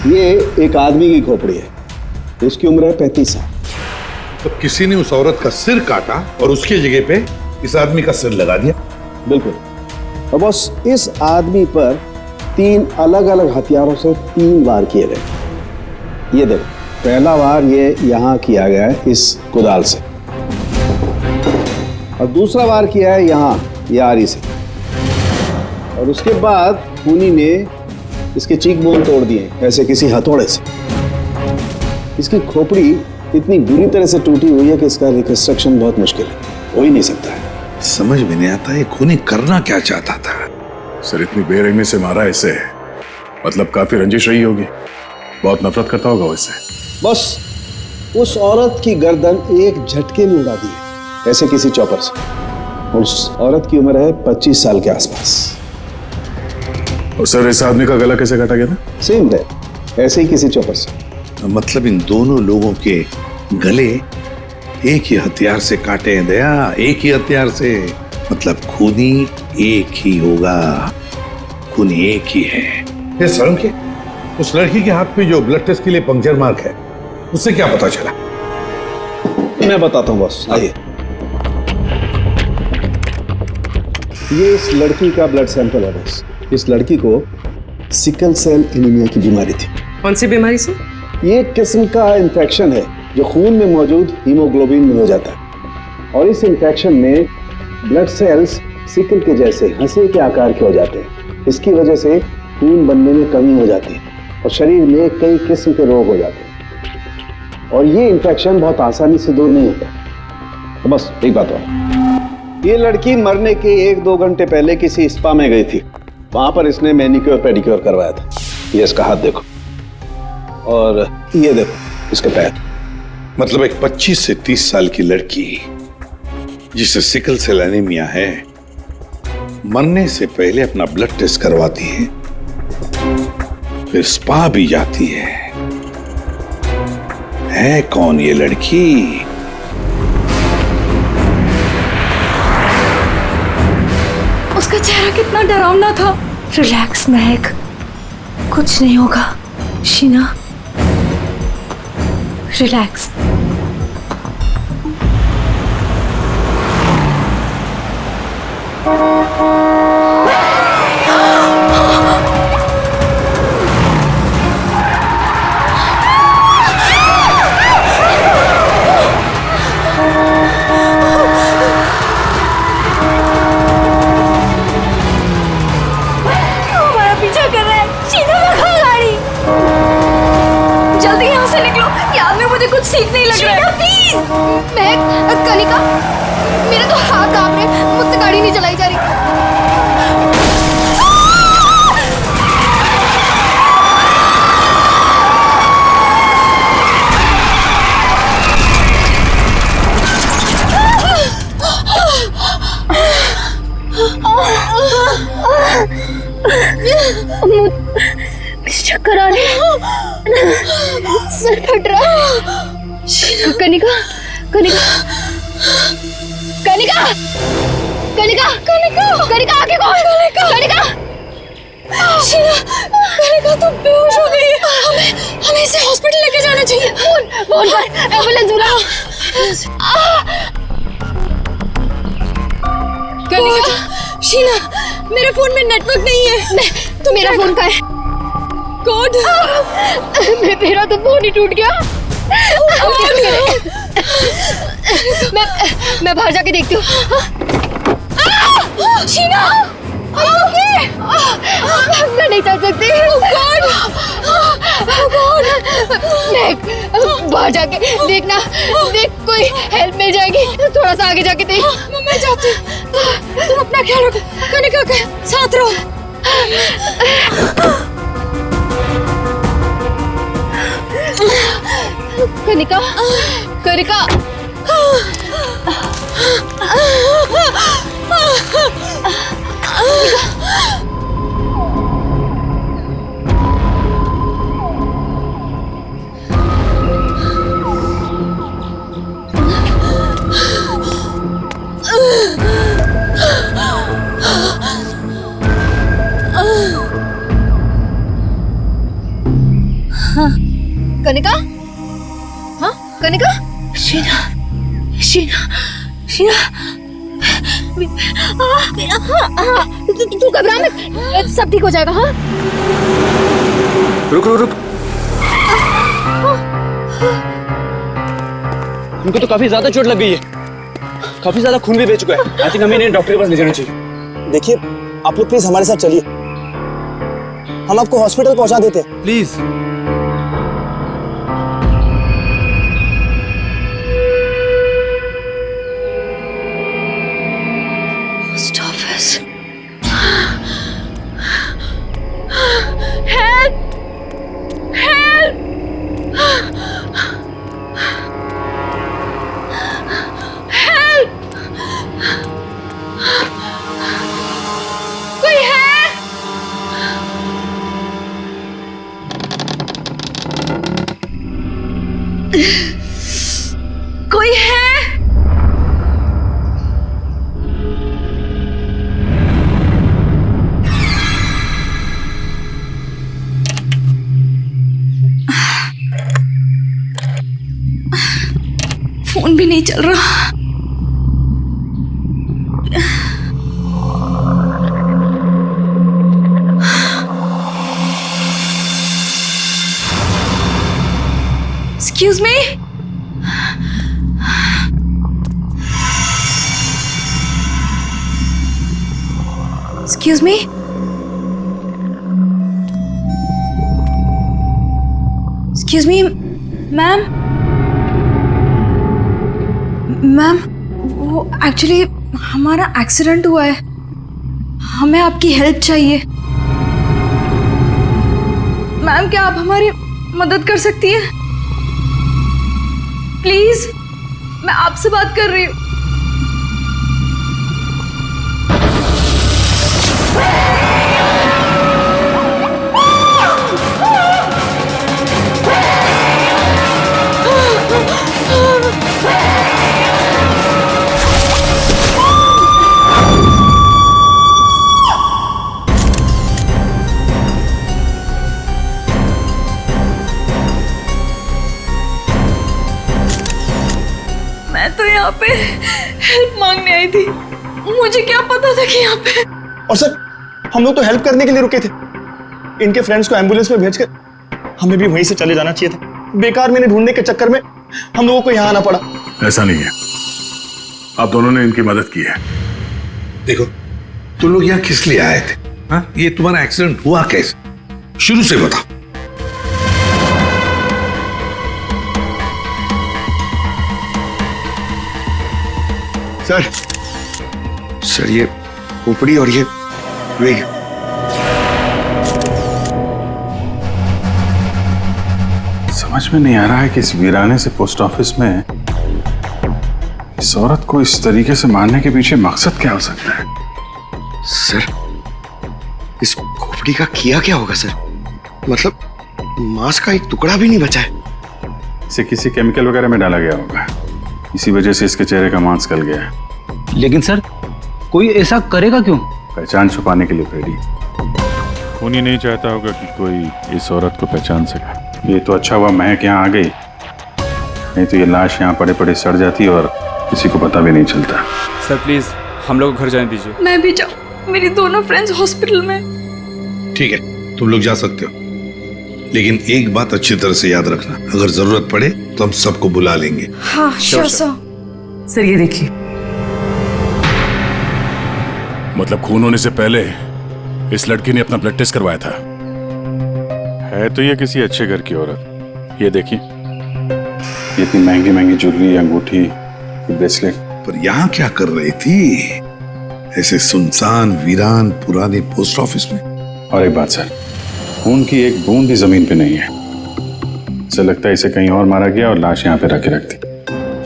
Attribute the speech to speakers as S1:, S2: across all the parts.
S1: ये एक आदमी की खोपड़ी है, उसकी उम्र है 35 साल।
S2: तो किसी ने उस औरत का सिर काटा और उसकी जगह पे इस आदमी का सिर लगा दिया।
S1: बिल्कुल। और बस इस आदमी पर 3 अलग अलग हथियारों से 3 वार किए गए। ये देखो, पहला वार ये यहाँ किया गया है इस कुदाल से, और दूसरा वार किया है यहाँ ये आरी से, और उसके बाद खूनी ने इसके चीक बोन तोड़ दिए ऐसे किसी हथौड़े से। इसकी खोपड़ी इतनी बुरी तरह से टूटी हुई है कि इसका रिकंस्ट्रक्शन बहुत मुश्किल है, हो ही नहीं सकता है।
S2: समझ में नहीं आता ये खूनी करना क्या चाहता था।
S3: सर इतनी बेरहमी से मारा इसे, मतलब काफी रंजिश रही होगी, बहुत नफरत करता होगा वैसे।
S1: बस उस औरत की गर्दन एक झटके में उड़ा दी है ऐसे किसी चॉपर से। उस औरत की उम्र है 25 साल के आसपास।
S3: और सर इस आदमी का गला कैसे काटा गया था?
S1: सेम डेथ, ऐसे ही किसी चॉपर से।
S2: मतलब इन दोनों लोगों के गले एक ही हथियार से काटे हैं दया, एक ही हथियार से। मतलब खूनी एक ही होगा, खूनी एक ही है। ये शर्म के उस लड़की के हाथ पे जो ब्लड टेस्ट के लिए पंक्चर मार्क है, उससे क्या पता चला?
S1: मैं बताता हूँ बॉस, आइए। ये इस लड़की का ब्लड सैंपल है बॉस। इस लड़की को सिकल सेल एनीमिया की बीमारी थी।
S4: कौन सी बीमारी से?
S1: ये एक किस्म का इन्फेक्शन है जो खून में मौजूद हीमोग्लोबिन में हो जाता है, और इस इन्फेक्शन में ब्लड सेल्स सिकल के जैसे हंसे के आकार के हो जाते हैं। इसकी वजह से खून बनने में कमी हो जाती है और शरीर में कई किस्म के रोग हो जाते हैं, और ये इन्फेक्शन बहुत आसानी से दूर नहीं होता। तो बस एक बात और, ये लड़की मरने के 1-2 घंटे पहले किसी स्पा में गई थी। वहां पर इसने मैनिक्योर पेडिक्योर करवाया था। ये इसका हाथ देखो, और ये देखो इसके पैर।
S2: मतलब एक 25 से 30 साल की लड़की जिसे सिकल सेल एनीमिया है, मरने से पहले अपना ब्लड टेस्ट करवाती है, फिर स्पा भी जाती है कौन ये लड़की?
S5: उसका चेहरा कितना डरावना था। रिलैक्स महक, कुछ नहीं होगा। शीना रिलैक्स। कुछ ठीक नहीं लग रहा है। प्लीज महक, कनिका, मेरे तो हाथ कांप रहे, मुझसे गाड़ी नहीं चलाई जा रही। चक्कर आ रहे हैं, सर फट रहा। कनिका, कनिका, कनिका, कनिका, कनिका, कनिका, आगे कौन? कनिका, शीना, कनिका तो बेहोश हो गई है। हमें इसे हॉस्पिटल लेके जाना चाहिए। फोन कर, एम्बुलेंस बुलाओ। कनिका, शीना, मेरे फोन में नेटवर्क नहीं है। तो मेरा फोन का है कोड? मेरा तो फोन ही टूट गया। मैं बाहर जाके देखती हूँ। शीना, मैं नहीं चल सकती। बाहर जाके देखना, देख कोई हेल्प मिल जाएगी। थोड़ा सा आगे जाके देख। मैं जाती हूँ, तुम अपना ख्याल रखो। कनिका के साथ रहो। कनिका, कनिका, हाँ कनिका, हाँ कनिका, शीना शीना शीना, तू घबरा मत, सब ठीक हो जाएगा। हाँ
S4: रुक रुक रुक, उनको तो काफी ज्यादा चोट लग गई है, काफी ज्यादा खून भी बह चुका है। आई थिंक हमें इन्हें डॉक्टर के पास ले जाना चाहिए।
S6: देखिए आप लोग प्लीज हमारे साथ चलिए, हम आपको हॉस्पिटल पहुंचा देते हैं।
S4: Please.
S5: Post office, help help, help, कोई है? कोई है? फोन भी नहीं चल रहा। Excuse me? Excuse me? Excuse me, ma'am? Ma'am, वो एक्चुअली हमारा एक्सीडेंट हुआ है, हमें आपकी हेल्प चाहिए। मैम क्या आप हमारी मदद कर सकती हैं? प्लीज, मैं आपसे बात कर रही हूँ। मैं तो यहाँ पे हेल्प मांगने आई थी, मुझे क्या पता था कि यहाँ पे।
S6: और सर हम लोग तो हेल्प करने के लिए रुके थे, इनके फ्रेंड्स को एम्बुलेंस में भेजकर हमें भी वहीं से चले जाना चाहिए था। बेकार मैंने ढूंढने के चक्कर में हम लोगों को यहाँ आना पड़ा।
S3: ऐसा नहीं है, आप दोनों ने इनकी मदद की है।
S2: देखो, तुम लोग यहाँ किस लिए आए थे? हाँ, ये तुम्हारा एक्सीडेंट हुआ कैसे? शुरू से बताओ।
S4: सर ये खोपड़ी और ये वेग।
S3: समझ में नहीं आ रहा है कि इस वीराने से पोस्ट ऑफिस में इस औरत को इस तरीके से मारने के पीछे मकसद क्या हो सकता है।
S4: सर इस खोपड़ी का किया क्या होगा सर? मतलब मांस का एक टुकड़ा भी नहीं बचा है।
S3: इसे किसी केमिकल वगैरह में डाला गया होगा, इसी वजह से इसके चेहरे का मांस गल गया है।
S7: लेकिन सर कोई ऐसा करेगा क्यों?
S3: पहचान छुपाने के लिए फ्रेडी। खूनी नहीं चाहता होगा कि कोई इस औरत को पहचान सके। ये तो अच्छा हुआ महक यहाँ आ गई, नहीं तो ये लाश यहाँ पड़े पड़े सड़ जाती और किसी को पता भी नहीं चलता।
S8: सर प्लीज हम लोग को घर जाने दीजिए।
S5: मैं भी जाऊँ, मेरी दोनों फ्रेंड्स हॉस्पिटल में।
S2: ठीक है, तुम लोग जा सकते हो, लेकिन एक बात अच्छी तरह से याद रखना, अगर जरूरत पड़े तो हम सबको बुला लेंगे।
S5: हाँ श्योर सर।
S9: सर ये देखिए,
S3: मतलब खून होने से पहले इस लड़की ने अपना ब्लड टेस्ट करवाया था। है तो ये किसी अच्छे घर की औरत। ये देखिए, ये इतनी महंगी महंगी ज्वेलरी, अंगूठी, ब्रेसलेट।
S2: पर यहाँ क्या कर रही थी ऐसे सुनसान वीरान पुराने पोस्ट ऑफिस में?
S3: और एक बात सर, खून की एक बूंद भी जमीन पे नहीं है। ऐसा लगता है इसे कहीं और मारा गया और लाश यहाँ पे रख के रख दी।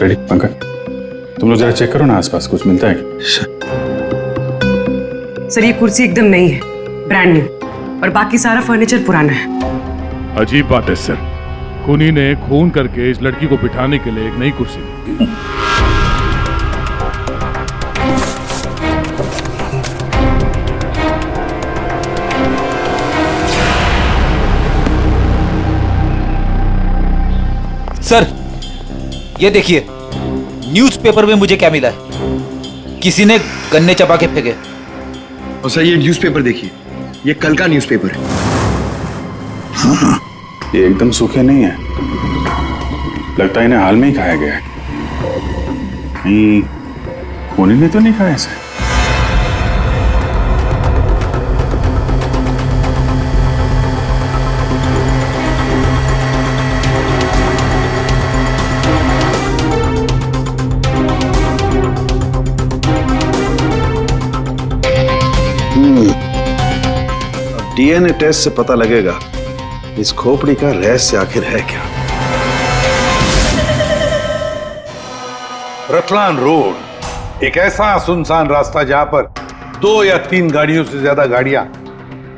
S3: रेडी पंकज, तुम लोग जरा चेक करो ना आसपास कुछ मिलता है क्या?
S9: सर ये कुर्सी एकदम नई है, ब्रांड न्यू, और बाकी सारा फर्नीचर पुराना है।
S10: अजीब बात है सर, खूनी ने खून करके इस लड़की को बिठाने के लिए एक नई कुर्सी दी।
S7: सर ये देखिए, न्यूज़पेपर में मुझे क्या मिला है, किसी ने गन्ने चबा के फेंके।
S4: और सर ये न्यूज़पेपर देखिए, ये कल का न्यूज़पेपर है।
S3: ये एकदम सूखे नहीं है, लगता है इन्हें हाल में ही खाया गया है। कहीं खूनी ने तो नहीं खाया इसे?
S1: डीएनए टेस्ट से पता लगेगा इस खोपड़ी का रहस्य आखिर है क्या।
S2: रतलान रोड एक ऐसा सुनसान रास्ता जहां पर 2 या 3 गाड़ियों से ज्यादा गाड़ियां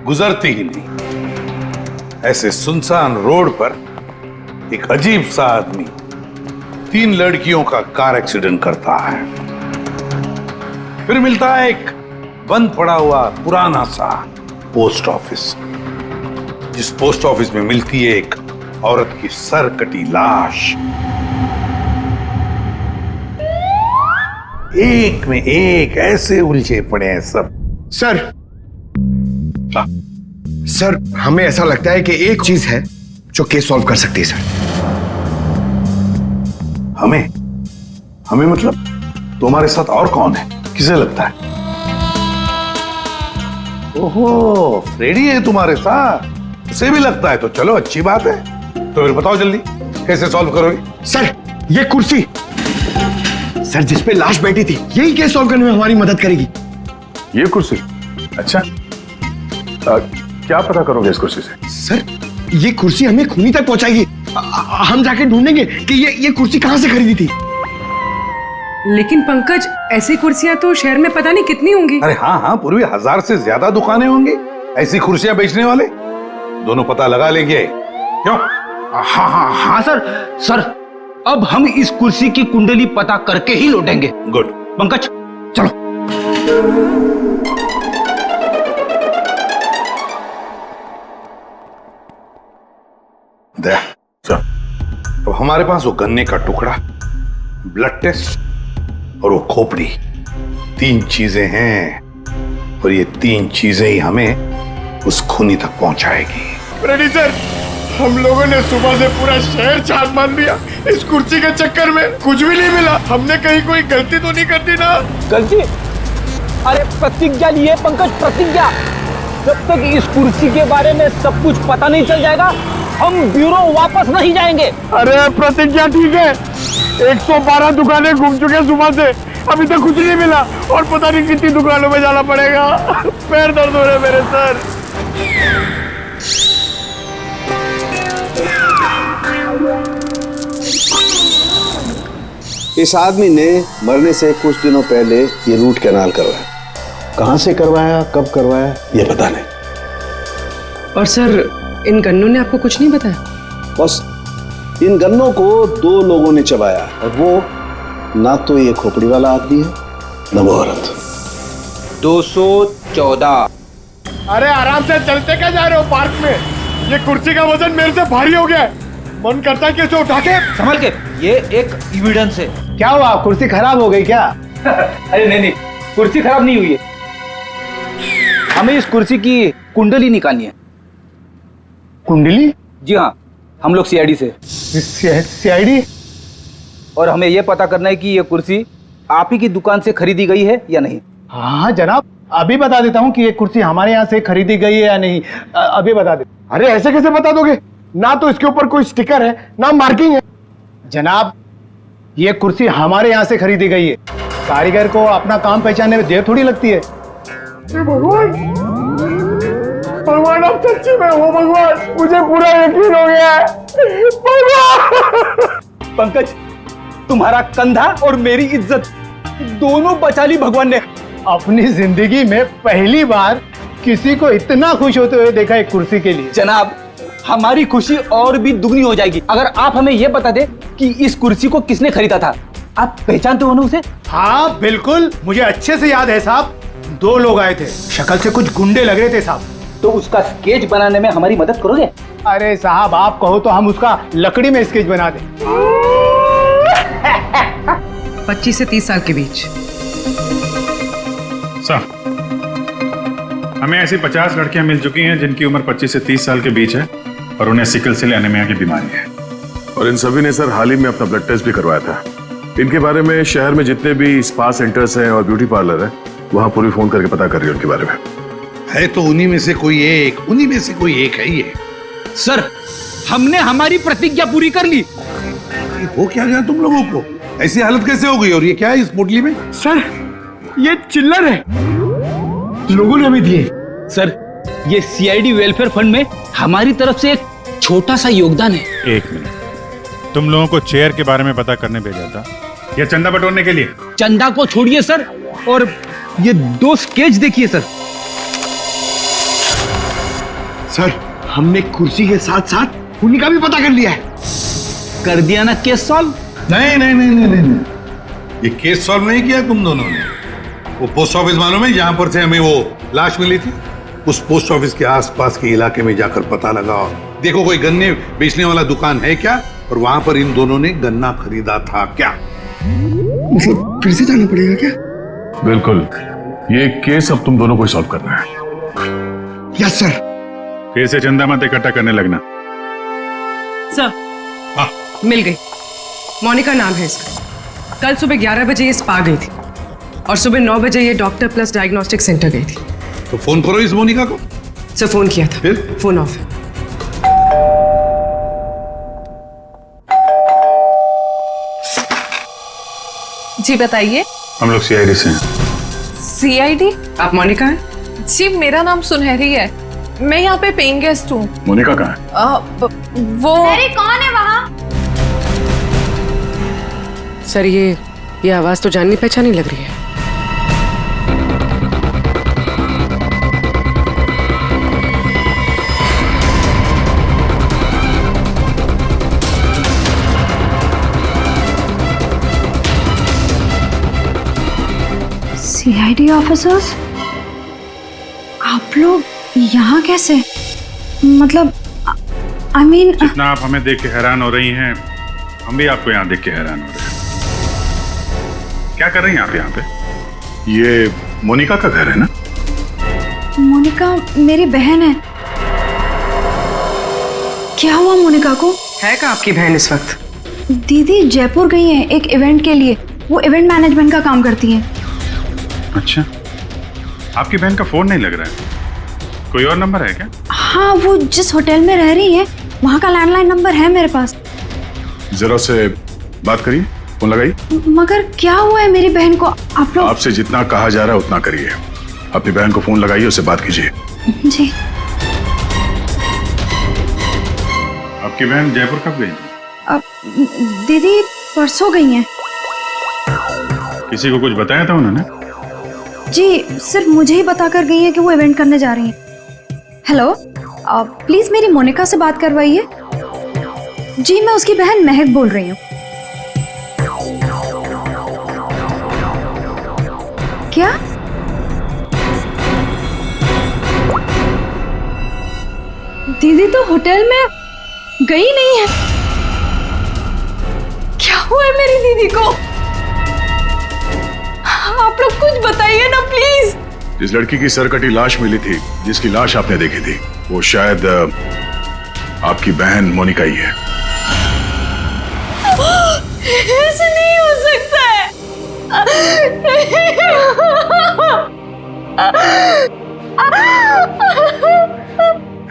S2: गुजरती ही नहीं। ऐसे सुनसान रोड पर एक अजीब सा आदमी 3 लड़कियों का कार एक्सीडेंट करता है। फिर मिलता है एक बंद पड़ा हुआ पुराना सा पोस्ट ऑफिस, जिस पोस्ट ऑफिस में मिलती है एक औरत की सर कटी लाश। एक में एक ऐसे उलझे पड़े हैं सब।
S4: सर सर हमें ऐसा लगता है कि एक चीज है जो केस सॉल्व कर सकती है सर।
S2: हमें मतलब तुम्हारे साथ और कौन है, किसे लगता है? ओहो, फ्रेडी है तुम्हारे साथ, उसे भी लगता है तो चलो अच्छी बात है। तो फिर बताओ जल्दी कैसे सॉल्व करोगे?
S4: सर ये कुर्सी सर जिस पे लाश बैठी थी, यही केस सॉल्व करने में हमारी मदद करेगी।
S3: ये कुर्सी? अच्छा, क्या पता करोगे इस कुर्सी से?
S4: सर ये कुर्सी हमें खूनी तक पहुंचाएगी। हम जाके ढूंढेंगे कि ये कुर्सी कहां से खरीदी थी।
S9: लेकिन पंकज, ऐसी कुर्सियां तो शहर में पता नहीं कितनी होंगी।
S2: अरे हाँ, पूर्वी 1000 से ज्यादा दुकानें होंगी ऐसी कुर्सियां बेचने वाले। दोनों पता लगा लेंगे, क्यों?
S7: हाँ सर अब हम इस कुर्सी की कुंडली पता करके ही लौटेंगे।
S2: गुड।
S7: पंकज चलो।
S2: चलो, अब हमारे पास वो गन्ने का टुकड़ा, ब्लड टेस्ट और वो खोपड़ी, 3 चीजें हैं, और ये 3 चीजें ही हमें उस खूनी तक पहुंचाएगी।
S6: फ्रेडी सर, हम लोगों ने सुबह से पूरा शहर छान मार दिया, इस कुर्सी के चक्कर में कुछ भी नहीं मिला। हमने कहीं कोई गलती तो नहीं कर दी ना?
S7: गलती? अरे प्रतिज्ञा लिए पंकज, प्रतिज्ञा। जब तक इस कुर्सी के बारे में सब कुछ पता नहीं चल जाएगा, हम ब्यूरो वापस नहीं जाएंगे।
S6: अरे प्रतिज्ञा ठीक है, 112 दुकानें घूम चुके सुबह से, अभी तक कुछ नहीं मिला, और पता नहीं कितनी दुकानों में जाना पड़ेगा। पैर दर्द हो रहे मेरे सर।
S1: इस आदमी ने मरने से कुछ दिनों पहले ये रूट कैनाल करवाया। कहां से करवाया, कब करवाया, ये पता नहीं।
S9: और सर, इन गन्नों ने आपको कुछ नहीं बताया?
S1: बस इन गन्नों को 2 लोगों ने चबाया, और वो ना तो ये खोपड़ी वाला आदमी है, ना वो औरत।
S7: 214।
S6: अरे आराम से चलते क्या जा रहे हो पार्क में? ये कुर्सी का वजन मेरे से भारी हो गया है, मन करता है कि इसे उठा के
S7: संभल के, ये एक एविडेंस है।
S6: क्या हुआ, कुर्सी खराब हो गई क्या?
S7: अरे नहीं, कुर्सी खराब नहीं हुई है। हमें इस कुर्सी की कुंडली निकालनी है।
S6: कुंडली?
S7: जी हाँ, हम लोग सीआईडी से।
S6: सीआईडी?
S7: और हमें यह पता करना है कि ये कुर्सी आप ही की दुकान से खरीदी गई है या नहीं।
S6: हाँ जनाब, अभी बता देता हूँ कि ये कुर्सी हमारे यहाँ से खरीदी गई है या नहीं, अभी बता दे। अरे ऐसे कैसे बता दोगे? ना तो इसके ऊपर कोई स्टिकर है, ना मार्किंग है। जनाब, ये कुर्सी हमारे यहाँ से खरीदी गई है। कारीगर को अपना काम पहचानने में देर थोड़ी लगती है। भगवान, भगवान आप सच्ची में हो भगवान, मुझे पूरा यकीन हो गया है। भगवान!
S7: पंकज, तुम्हारा कंधा और मेरी इज्जत दोनों बचा ली भगवान ने।
S6: अपनी जिंदगी में पहली बार किसी को इतना खुश होते हुए देखा एक कुर्सी के लिए।
S7: जनाब, हमारी खुशी और भी दुगनी हो जाएगी अगर आप हमें यह बता दे कि इस कुर्सी को किसने खरीदा था। आप पहचानते हो ना उसे?
S6: हाँ बिल्कुल, मुझे अच्छे से याद है साहब। 2 लोग आए थे, शक्ल से कुछ गुंडे लग रहे थे साहब।
S7: तो उसका स्केच बनाने में हमारी मदद करोगे?
S6: अरे साहब, आप कहो तो हम उसका लकड़ी में स्केच बना दें।
S9: 25 से 30 साल के बीच।
S3: सर, हमें ऐसी 50 लड़कियां मिल चुकी हैं जिनकी उम्र 25 से 30 साल के बीच है और उन्हें सिकल सेल एनीमिया की बीमारी है।
S10: और इन सभी ने सर हाल ही में अपना ब्लड टेस्ट भी करवाया था। इनके बारे में शहर में जितने भी स्पा सेंटर्स हैं और ब्यूटी पार्लर है, वहां पूरी फोन करके पता कर रही है उनके बारे में।
S2: है तो उन्हीं में से कोई एक है ये।
S7: सर, हमने हमारी प्रतिज्ञा पूरी कर ली।
S2: हो क्या गया तुम लोगों को? ऐसी हालत कैसे हो गई? और ये क्या है इस पोटली में?
S6: सर, ये चिल्लर है, लोगों ने हमें दिए।
S7: सर, ये सीआईडी वेलफेयर फंड में हमारी तरफ से एक छोटा सा योगदान है।
S3: एक मिनट, तुम लोगों को चेयर के बारे में पता करने भेजा था या चंदा बटोरने के लिए?
S7: चंदा को छोड़िए सर, और ये 2 स्केच देखिए सर।
S6: सर, हमने कुर्सी के साथ साथ उन्हीं का भी पता कर लिया है।
S7: कर दिया ना केस सॉल्व?
S2: नहीं, ये केस सॉल्व नहीं किया तुम दोनों ने। वो पोस्ट ऑफिस मालूम है जहां पर से हमें वो लाश मिली थी? उस पोस्ट ऑफिस के आसपास के इलाके में जाकर पता लगाओ, देखो कोई गन्ने बेचने वाला दुकान है क्या, और वहां पर इन दोनों ने गन्ना खरीदा था क्या?
S4: मतलब फिर से जाना पड़ेगा क्या?
S10: बिल्कुल, ये केस अब तुम दोनों को सॉल्व करना है।
S4: Yes sir.
S3: फिर से चंदा मत इकट्ठा करने लगना।
S9: सर,
S2: हाँ।
S9: मिल गई। मोनिका नाम है इसका। कल सुबह 11 बजे ये स्पा गई थी और सुबह 9 बजे ये डॉक्टर प्लस डायग्नोस्टिक सेंटर गई थी।
S2: तो फोन करो इस मोनिका को।
S9: सर, फोन किया था,
S2: फिर?
S9: फोन ऑफ है।
S5: जी बताइए।
S3: हम लोग सीआईडी से हैं।
S5: सीआईडी?
S9: आप मोनिका हैं?
S5: जी, मेरा नाम सुनहरी है। मैं यहाँ पे पेइंग गेस्ट हूँ।
S3: मोनिका कहाँ है?
S5: वो
S11: कौन है वहाँ?
S9: सर, ये आवाज तो जाननी पहचानी लग रही है।
S11: सीआईडी ऑफिसर्स, आप लोग यहाँ कैसे? मतलब आई मीन
S3: जितना आप हमें देख के हैरान हो रही हैं, हम भी आपको यहाँ देख के हैरान हो रहे हैं। क्या कर रही हैं आप यहाँ पे? ये मोनिका का घर है ना?
S11: मोनिका मेरी बहन है। क्या हुआ मोनिका को?
S9: है का आपकी बहन इस वक्त?
S11: दीदी जयपुर गई है एक इवेंट के लिए। वो इवेंट मैनेजमेंट का काम करती है।
S3: अच्छा, आपकी बहन का फोन नहीं लग रहा है। कोई और नंबर है क्या?
S11: हाँ, वो जिस होटल में रह रही है वहाँ का लैंडलाइन नंबर है मेरे पास।
S10: जरा से बात करिए, फोन लगाइए।
S11: मगर क्या हुआ है मेरी बहन को? आप लोग
S10: आपसे जितना कहा जा रहा है उतना करिए। अपनी बहन को फोन लगाइए, उससे बात कीजिए।
S11: जी।
S3: आपकी बहन जयपुर कब गई?
S11: दीदी परसों गई हैं।
S3: किसी को कुछ बताया था उन्होंने?
S11: जी, सिर्फ मुझे ही बता कर गई है कि वो इवेंट करने जा रही हैं। हेलो, प्लीज मेरी मोनिका से बात करवाइए। जी, मैं उसकी बहन महक बोल रही हूँ। क्या? दीदी तो होटल में गई नहीं है। क्या हुआ है मेरी दीदी को? आप लोग कुछ बताइए ना प्लीज।
S10: जिस लड़की की सरकटी लाश मिली थी, जिसकी लाश आपने देखी थी, वो शायद आपकी बहन मोनिका ही है।
S5: ऐसे नहीं हो सकता है।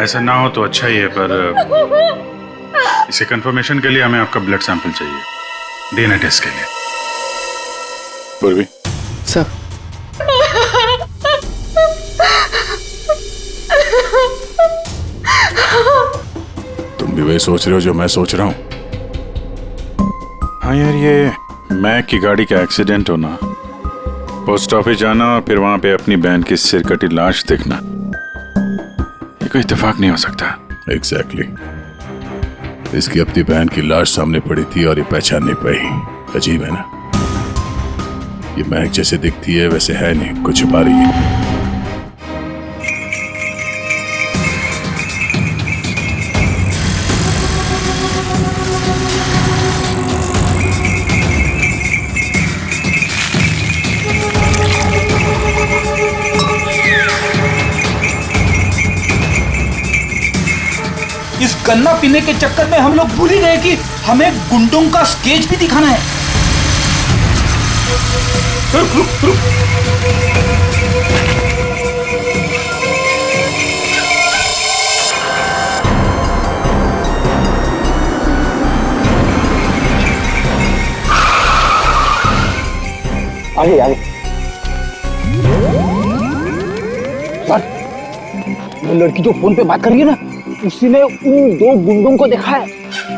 S3: ऐसा ना हो तो अच्छा ही है, पर इसे कंफर्मेशन के लिए हमें आपका ब्लड सैंपल चाहिए डीएनए टेस्ट के लिए। पूर्वी
S9: सर,
S3: तुम भी वही सोच रहे हो जो मैं सोच रहा हूँ? हाँ यार, ये मैक की गाड़ी का एक्सीडेंट होना, पोस्ट ऑफिस जाना और फिर वहां पे अपनी बहन की सिर कटी लाश देखना, ये कोई इत्तेफाक नहीं हो सकता।
S10: एग्जैक्टली। इसकी अपनी बहन की लाश सामने पड़ी थी और ये पहचान नहीं पाई। अजीब है ना? ये महक जैसे दिखती है वैसे है नहीं, कुछ छुपा रही है।
S7: गन्ना पीने के चक्कर में हम लोग भूल ही गए कि हमें गुंडों का स्केच भी दिखाना है। रुक रुक रुक।
S6: आगे आगे।
S7: वो लड़की जो फोन पे बात कर रही है ना, उसी ने उन दो गुंडों को देखा है।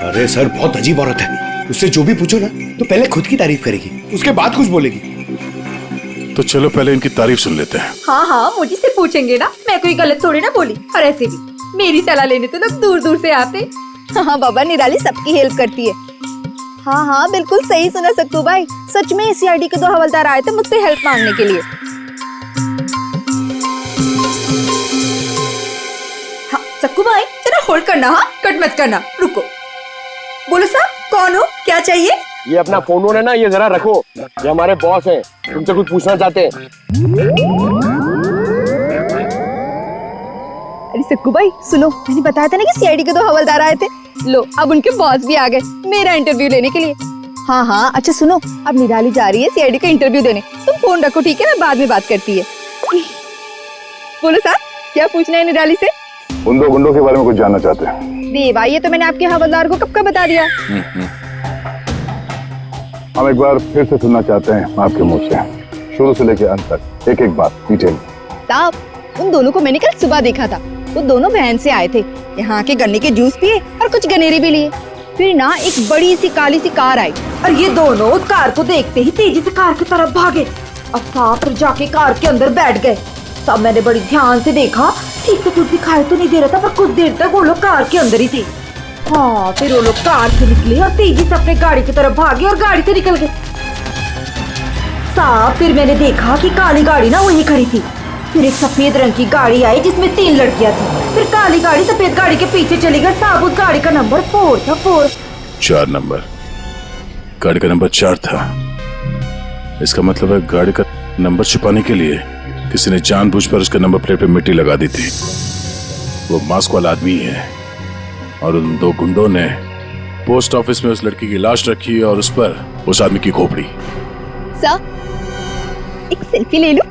S4: अरे सर, बहुत अजीब औरत है। उससे जो भी पूछो ना तो पहले खुद की तारीफ करेगी, उसके बाद कुछ बोलेगी।
S3: तो चलो पहले इनकी तारीफ सुन लेते हैं।
S11: हाँ हाँ, मुझे से पूछेंगे ना, मैं कोई गलत थोड़ी ना बोली। और ऐसे भी मेरी सलाह लेने तो लोग दूर दूर से आते। हाँ बाबा, निराली सबकी हेल्प करती है। हाँ हाँ, बिल्कुल सही सुना सक्कू भाई। सच में सीआईडी के 2 हवलदार आए थे मुझसे हेल्प मांगने के लिए। हाँ सक्कू भाई, जरा होल्ड करना, हाँ कट मत करना, रुको। बोलो साहब, कौन हो, क्या चाहिए?
S6: ये अपना फोन है ना, ये जरा रखो। ये हमारे बॉस हैं, तुमसे कुछ पूछना चाहते हैं।
S11: अरे सक्कू भाई सुनो, मैंने बताया था ना कि सीआईडी के 2 हवलदार आए थे। लो, अब उनके बॉस भी आ गए मेरा इंटरव्यू लेने के लिए। हाँ हाँ, अच्छा सुनो, अब निराली जा रही है सीआईडी का इंटरव्यू देने। तुम फोन रखो, ठीक है, मैं बाद में बात करती है। बोलो साहब, क्या पूछना है निराली से?
S10: उन 2 गुंडों के बारे में कुछ जानना चाहते हैं।
S11: देवा, ये तो मैंने आपके हवलदार को कब का बता दिया।
S10: हम एक बार फिर से सुनना चाहते हैं आपके मुंह से, शुरू से लेकर अंत तक एक एक बात डिटेल।
S11: साहब, उन दोनों को मैंने कल सुबह देखा था। वो दोनों बहन से आए थे, यहाँ के गन्ने के जूस पिए और कुछ गनेरे भी लिए। फिर ना एक बड़ी सी काली सी कार आई और ये दोनों उस कार को देखते ही तेजी से कार की तरफ भागे और साहब फिर जाके कार के अंदर बैठ गए। तब मैंने बड़ी ध्यान से देखा, ठीक से कुछ दिखाई तो नहीं दे रहा था, पर कुछ देर तक वो लोग कार के अंदर ही थे। हाँ, फिर वो लोग कार से निकले और तेजी से अपने गाड़ी की तरफ भागे और गाड़ी से निकल गए। साहब फिर मैंने देखा कि काली गाड़ी ना वहीं खड़ी थी। फिर एक सफेद रंग की गाड़ी आई जिसमें 3 लड़कियां थी। फिर काली गाड़ी सफेद गाड़ी के पीछे चली गई। साहब उस गाड़ी का नंबर 4 था।
S3: 4 नंबर, गाड़ी का नंबर 4 था। इसका मतलब है गाड़ी का नंबर छुपाने के लिए किसी ने जानबूझकर उसके नंबर प्लेट पे मिट्टी लगा दी थी। वो मास्क वाला आदमी है और उन 2 गुंडों ने पोस्ट ऑफिस में उस लड़की की लाश रखी और उस पर उस आदमी की खोपड़ी।
S11: सर, एक सेल्फी ले लो।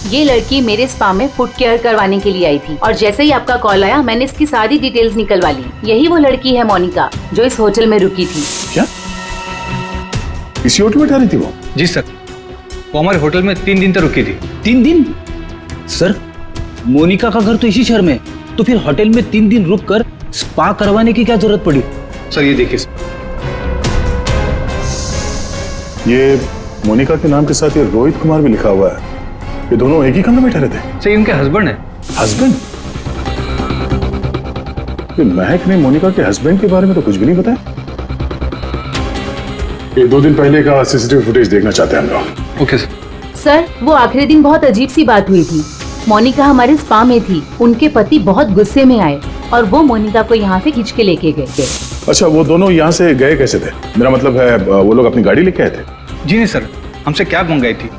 S12: ये लड़की मेरे स्पा में फुट केयर करवाने के लिए आई थी और जैसे ही आपका कॉल आया मैंने इसकी सारी डिटेल्स निकलवा ली। यही वो लड़की है मोनिका जो इस होटल में रुकी थी।
S3: क्या इसी होटल में ठहरी थी वो?
S8: जी सर, वो हमारे होटल में 3 दिन तक रुकी थी।
S7: 3 दिन? सर, मोनिका का घर तो इसी शहर में, तो फिर होटल में 3 दिन रुककर स्पा करवाने की क्या जरूरत पड़ी?
S8: सर ये देखिए,
S10: ये मोनिका के नाम के साथ ये रोहित कुमार भी लिखा हुआ है। ये दोनों एक ही कमरे में ठहरे थे?
S8: सर इनके हस्बैंड है।
S10: हस्बैंड? ये महक ने मोनिका के हस्बैंड के बारे में तो कुछ भी नहीं बताया। ये 2 दिन पहले का सीसीटीवी फुटेज देखना चाहते हैं हम लोग।
S8: Okay sir.
S12: सर, वो आखिरी दिन बहुत अजीब सी बात हुई थी। मोनिका हमारे स्पा में थी, उनके पति बहुत गुस्से में आए और वो मोनिका को यहाँ से खींच के लेके गए।
S10: अच्छा, वो दोनों यहाँ से गए कैसे थे? मेरा मतलब है वो लोग अपनी गाड़ी लेके आए थे?
S8: जी नहीं सर, हमसे कैब मंगाई थी।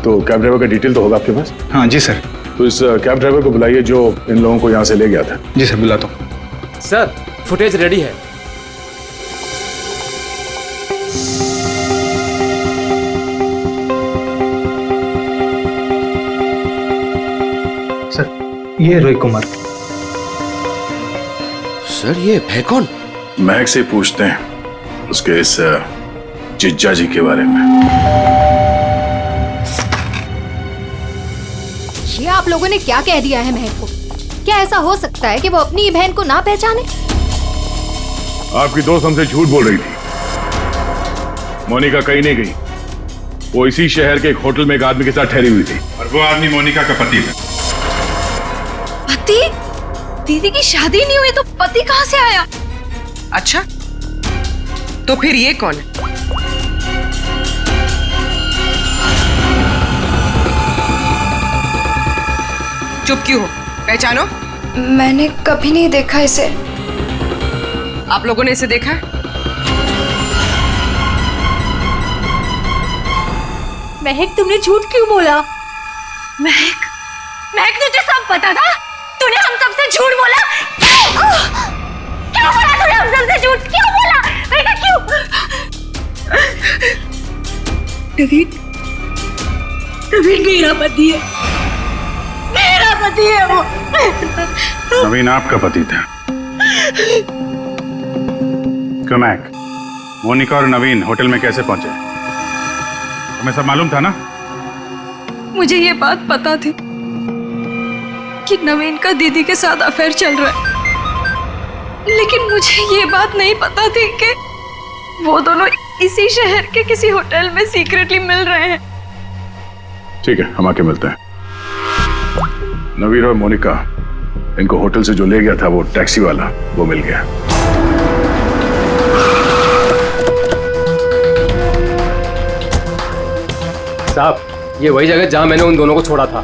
S10: तो कैब ड्राइवर का डिटेल तो होगा आपके पास?
S8: हाँ जी सर।
S10: तो इस कैब ड्राइवर को बुलाइए जो इन लोगों को यहाँ से ले गया था।
S8: जी सर, बुलाता हूँ।
S7: सर, फुटेज रेडी है।
S8: सर, ये रोहित कुमार।
S4: सर ये है कौन?
S3: महक से पूछते हैं उसके इस जिज्जा जी के बारे में।
S5: ये आप लोगों ने क्या कह दिया है महक को? क्या ऐसा हो सकता है कि वो अपनी ही बहन को ना पहचाने?
S10: आपकी दोस्त हमसे झूठ बोल रही थी। मोनिका कहीं नहीं गई, वो इसी शहर के एक होटल में एक आदमी के साथ ठहरी हुई थी और वो आदमी मोनिका का पति था।
S11: पति? दीदी की शादी नहीं हुई तो पति कहाँ से आया?
S9: अच्छा, तो फिर ये कौन है? चुप क्यों हो? पहचानो।
S11: मैंने कभी नहीं देखा इसे।
S9: आप लोगों ने इसे देखा है?
S5: महक तुमने झूठ क्यों बोला? महक, महक तुझे सब पता था? तूने हम सबसे झूठ बोला? क्यों बोला तूने हम सबसे झूठ? क्यों बोला? महक क्यों? नवीन, नवीन मेरा पति है, मेरा पति है वो।
S3: नवीन आपका पति था? क्यों महक, मोनिका और नवीन होटल में कैसे पहुंचे? तुम्हें सब मालूम था ना?
S5: मुझे ये बात पता थी कि नवीन का दीदी के साथ अफेयर चल रहा है, लेकिन मुझे ये बात नहीं पता थी कि वो दोनों इसी शहर के किसी होटल में सीक्रेटली मिल रहे हैं।
S3: ठीक है, हम आके मिलते हैं। नवीन और मोनिका, इनको होटल से जो ले गया था वो टैक्सी वाला, वो मिल गया।
S7: साहब, ये वही जगह जहां मैंने उन दोनों को छोड़ा था।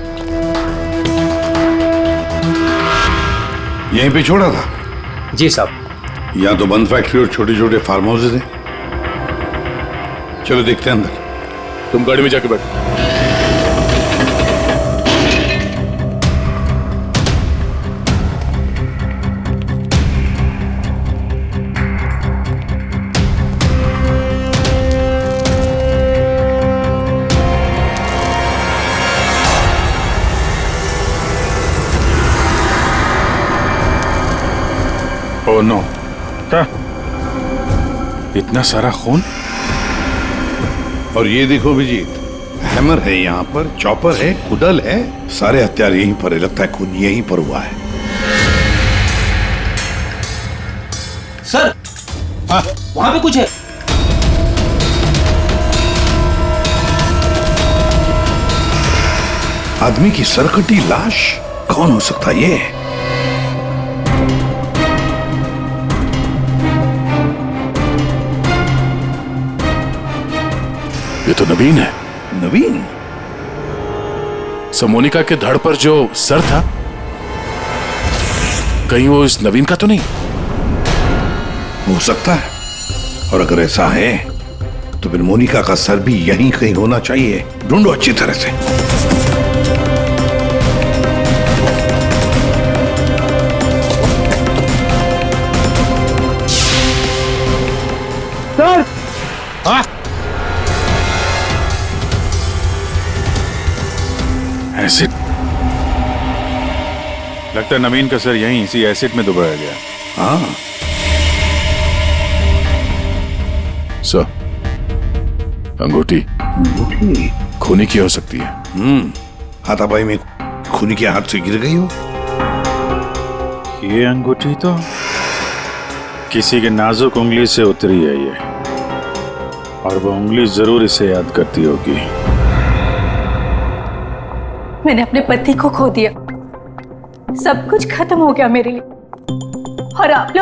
S2: यहीं पे छोड़ा था?
S7: जी साहब।
S2: यहाँ तो बंद फैक्ट्री और छोटे छोटे फार्म हाउसेज हैं। चलो देखते हैं अंदर।
S3: तुम गाड़ी में जाके बैठो। ओह नो, इतना सारा खून।
S2: और ये देखो अभिजीत, हैमर है यहाँ पर, चॉपर है, कुदल है, सारे हथियार यहीं पर है। लगता है खून यहीं पर हुआ है।
S7: सर, वहां पे कुछ है।
S2: आदमी की सरकटी लाश, कौन हो सकता है ये?
S3: ये तो नवीन है।
S2: नवीन?
S3: सर, मोनिका के धड़ पर जो सर था, कहीं वो इस नवीन का तो नहीं?
S2: हो सकता है। और अगर ऐसा है तो फिर मोनिका का सर भी यहीं कहीं होना चाहिए। ढूंढो अच्छी तरह से।
S6: सर, हाँ,
S3: एसिड। लगता है नवीन का सर यहीं इसी एसिड में डुबाया गया।
S2: हाँ।
S3: सर, अंगूठी खूनी की हो सकती है।
S2: हाथापाई में खूनी के हाथ से गिर गई हो।
S3: ये अंगूठी तो किसी के नाजुक उंगली से उतरी है ये, और वो उंगली जरूर इसे याद करती होगी।
S5: मैंने अपने पति को खो दिया, सब कुछ खत्म हो गया मेरे लिए, और आप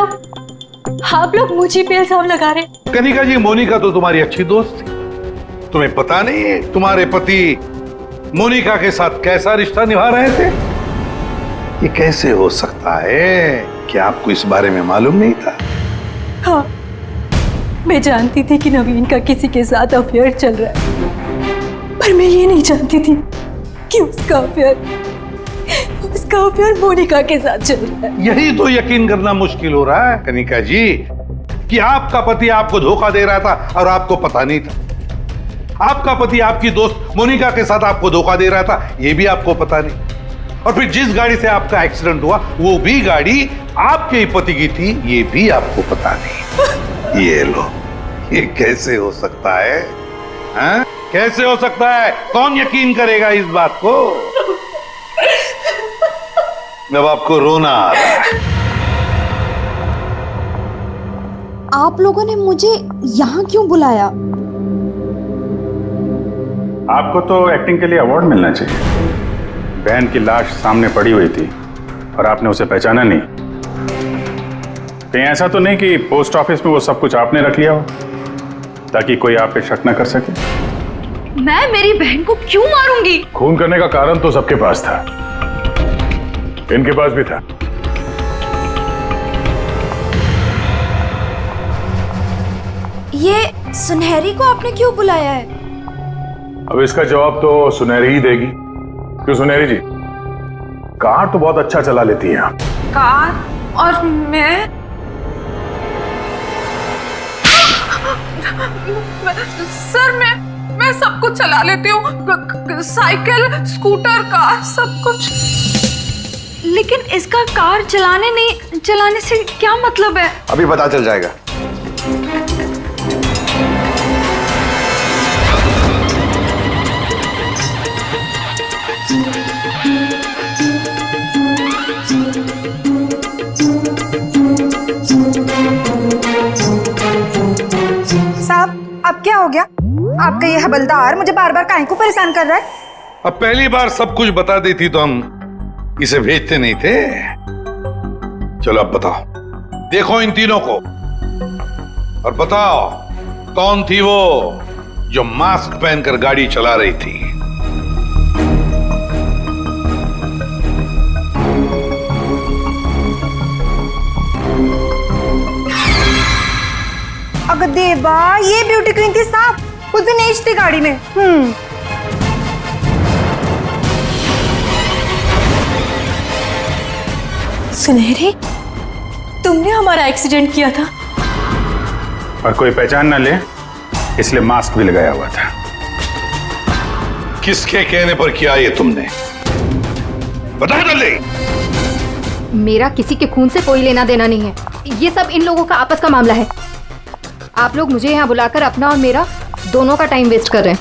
S5: लोग मुझे पे इल्जाम लगा रहे।
S2: कनिका जी, मोनिका तो तुम्हारी अच्छी दोस्त थी। तुम्हें पता नहीं तुम्हारे पति मोनिका के साथ कैसा रिश्ता निभा रहे थे? ये कैसे हो सकता है? क्या आपको इस बारे में मालूम नहीं था?
S5: हाँ, मैं जानती थी कि नवीन का किसी के साथ अफेयर चल रहा है, पर मैं ये नहीं जानती थी कि उसका अफेयर मोनिका के साथ चल रहा है।
S2: यही तो यकीन करना मुश्किल हो रहा है कनिका जी, कि आपका पति आपको धोखा दे रहा था और आपको पता नहीं था। आपका पति आपकी दोस्त मोनिका के साथ आपको धोखा दे रहा था, यह भी आपको पता नहीं। और फिर जिस गाड़ी से आपका एक्सीडेंट हुआ वो भी गाड़ी आपके ही पति की थी, ये भी आपको पता नहीं। ये लो, ये कैसे हो सकता है? हाँ? कैसे हो सकता है? कौन यकीन करेगा इस बात को? अब आपको रोना आ रहा है।
S11: आप लोगों ने मुझे यहाँ क्यों बुलाया?
S3: आपको तो एक्टिंग के लिए अवार्ड मिलना चाहिए। बहन की लाश सामने पड़ी हुई थी और आपने उसे पहचाना नहीं। कहीं ऐसा तो नहीं कि पोस्ट ऑफिस में वो सब कुछ आपने रख लिया हो ताकि कोई आप पे शक न कर सके?
S5: मैं मेरी बहन को क्यों मारूंगी?
S3: खून करने का कारण तो सबके पास था, इनके पास भी था।
S5: ये सुनहरी को आपने क्यों बुलाया है?
S10: अब इसका जवाब तो सुनहरी ही देगी। क्यों सुनहरी जी, कार तो बहुत अच्छा चला लेती हैं आप।
S9: कार और मैं सर मैं सब कुछ चला लेती हूँ, साइकिल, स्कूटर, कार, सब कुछ।
S11: लेकिन इसका कार चलाने से क्या मतलब है?
S4: अभी पता चल जाएगा।
S11: साहब, अब क्या हो गया? आपका ये हवलदार मुझे बार बार काहे को परेशान कर रहा है?
S2: अब पहली बार सब कुछ बता देती तो हम इसे भेजते नहीं थे। चलो अब बताओ, देखो इन तीनों को और बताओ कौन थी वो जो मास्क पहनकर गाड़ी चला रही थी।
S11: अगर देवा, ये ब्यूटी क्वीन थी साहब, उस दिन एज थी गाड़ी में।
S5: सुनहरी, तुमने हमारा एक्सीडेंट किया था
S3: और कोई पहचान ना ले इसलिए मास्क भी लगाया हुआ था।
S2: किसके कहने पर किया ये तुमने, बता जल्दी।
S5: मेरा किसी के खून से कोई लेना देना नहीं है, ये सब इन लोगों का आपस का मामला है। आप लोग मुझे यहाँ बुलाकर अपना और मेरा दोनों का टाइम वेस्ट कर रहे हैं।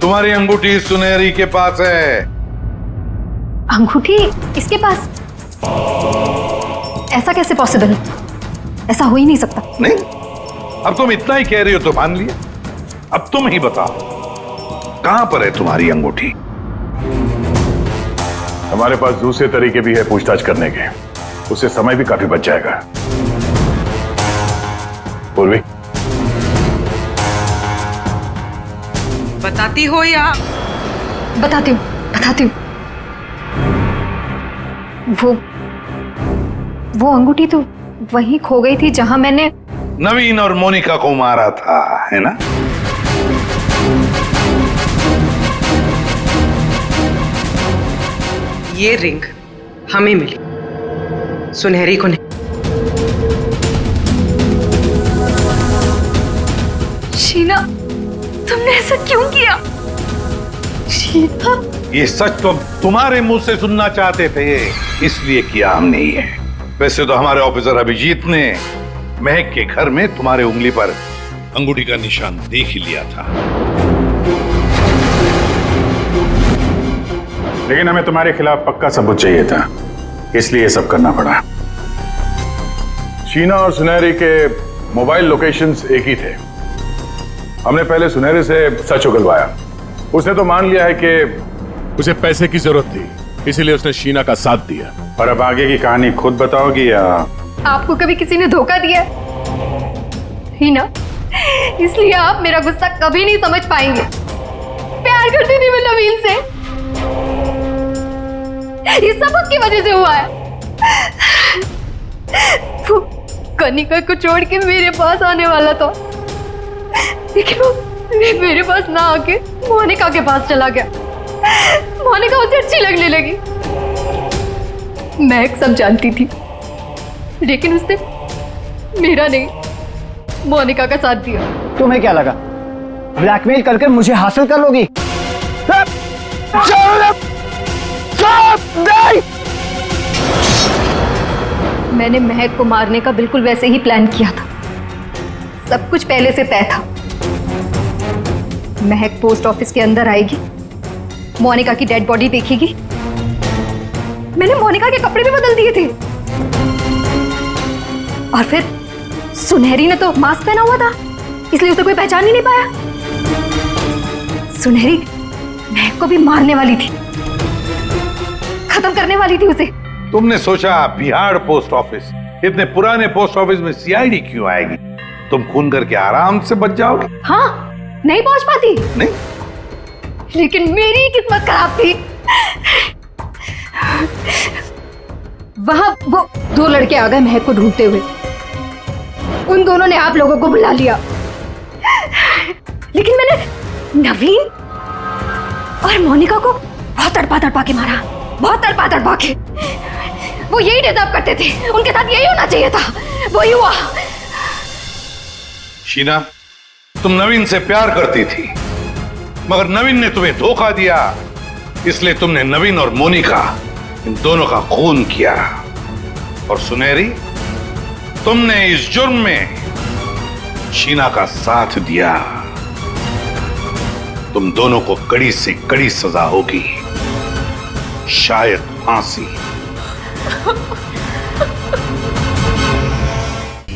S2: तुम्हारी अंगूठी सुनहरी के पास है।
S5: अंगूठी इसके पास? ऐसा कैसे पॉसिबल है? ऐसा हो ही नहीं सकता।
S2: नहीं, अब तुम इतना ही कह रही हो तो मान लिया। अब तुम ही बताओ कहां पर है तुम्हारी अंगूठी।
S10: हमारे पास दूसरे तरीके भी है पूछताछ करने के, उससे समय भी काफी बच जाएगा। पूर्वी,
S9: बताती हो या?
S5: बताती हूँ। वो अंगूठी तो वहीं खो गई थी जहां मैंने
S2: नवीन और मोनिका को मारा था, है ना?
S9: ये रिंग हमें मिली, सुनहरी को नहीं।
S5: शीना, तुमने ऐसा क्यों किया? शीना,
S2: ये सच तो तुम्हारे मुंह से सुनना चाहते थे, इसलिए किया हमने ये। वैसे तो हमारे ऑफिसर अभिजीत ने महक के घर में तुम्हारे उंगली पर अंगूठी का निशान देख ही लिया था।
S3: लेकिन हमें तुम्हारे खिलाफ पक्का सबूत चाहिए था, इसलिए ये सब करना पड़ा।
S10: शीना और सुनहरी के मोबाइल लोकेशंस एक ही थे। हमने पहले सुनहरी से सच उगलवाया, उसने तो मान लिया है कि उसे पैसे की जरूरत थी, इसीलिए उसने शीना का साथ दिया।
S3: और अब आगे की कहानी खुद बताओगी या?
S5: आपको कभी किसी ने धोखा दिया ही ना, इसलिए आप मेरा गुस्सा कभी नहीं समझ पाएंगे। प्यार करती थी मैं नवीन से, ये सब उसकी वजह से हुआ है। वो कनिका को छोड़ के मेरे पास आने वाला था, लेकिन वो मेरे पास ना आके मोनिका के पास चला गया। मोनिका उसे अच्छी लगने लगी, मैं सब जानती थी, लेकिन उसने मेरा नहीं मोनिका का साथ दिया।
S7: तुम्हें क्या लगा ब्लैकमेल करके मुझे हासिल कर लोगी?
S5: मैंने महक को मारने का बिल्कुल वैसे ही प्लान किया था, सब कुछ पहले से तय था। महक पोस्ट ऑफिस के अंदर आएगी, मोनिका की डेड बॉडी देखेगी। मैंने मोनिका के कपड़े भी बदल दिए थे, और फिर सुनहरी ने तो मास्क पहना हुआ था, इसलिए उसे कोई पहचान ही नहीं पाया। सुनहरी महक को भी मारने वाली थी, खत्म करने वाली थी उसे।
S2: तुमने सोचा बिहार पोस्ट ऑफिस, इतने पुराने पोस्ट ऑफिस में सीआईडी क्यों आएगी? तुम खून करके आराम से बच जाओगे।
S5: हाँ, नहीं पहुंच पाती।
S2: नहीं,
S5: लेकिन मेरी किस्मत खराब थी। वहां वो दो लड़के आ गए महक को ढूंढते हुए। उन दोनों ने आप लोगों को बुला लिया, लेकिन मैंने नवीन और मोनिका को बहुत तड़पा तड़पा के मारा, बहुत तड़पा तड़पा के। वो यही डिजर्व करते थे, उनके साथ यही होना चाहिए था, वही हुआ।
S2: शीना, तुम नवीन से प्यार करती थी, मगर नवीन ने तुम्हें धोखा दिया, इसलिए तुमने नवीन और मोनिका इन दोनों का खून किया। और सुनहरी, तुमने इस जुर्म में शीना का साथ दिया। तुम दोनों को कड़ी से कड़ी सजा होगी, शायद फांसी।